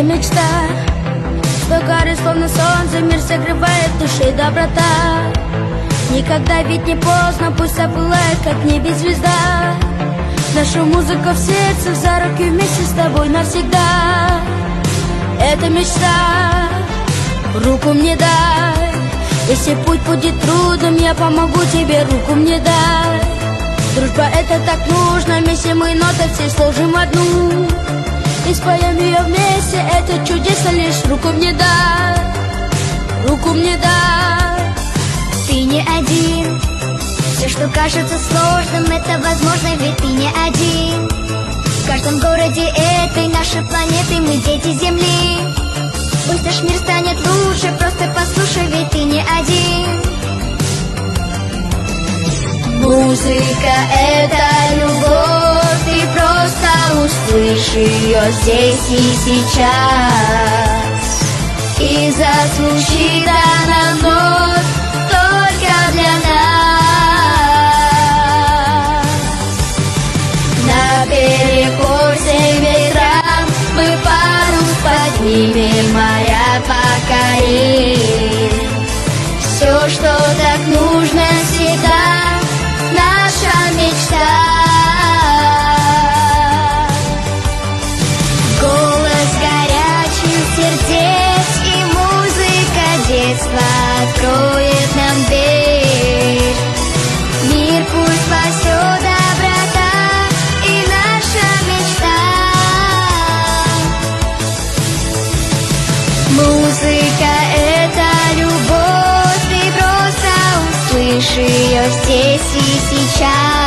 мечта, что горы словно солнце, мир согревает души доброта. Никогда ведь не поздно, пусть запылает, как в небе звезда. Наша музыка в сердце, за руки вместе с тобой навсегда. Это мечта, руку мне дай. Если путь будет трудным, я помогу тебе, руку мне дай. Дружба это так нужно, вместе мы ноты все сложим в одну и споем ее вместе, это чудесно, лишь руку мне дай, руку мне дай. Ты не один, все, что кажется сложным, это возможно, ведь ты не один. В каждом городе этой нашей планеты мы дети Земли. Пусть наш мир станет лучше, просто послушай, ведь ты не один. Музыка — это любовь, ты просто услышь ее здесь и сейчас. И зазвучит она вновь только для нас. Наперекор всем ветрам мы парус поднимем, моря покорим. Все, что так нужно всегда, наша мечта. Голос горячих сердец и музыка детства откроет нам дверь. Мир пусть спасет доброта и наша мечта. Музыка — это любовь, ты просто услышь ее здесь и сейчас.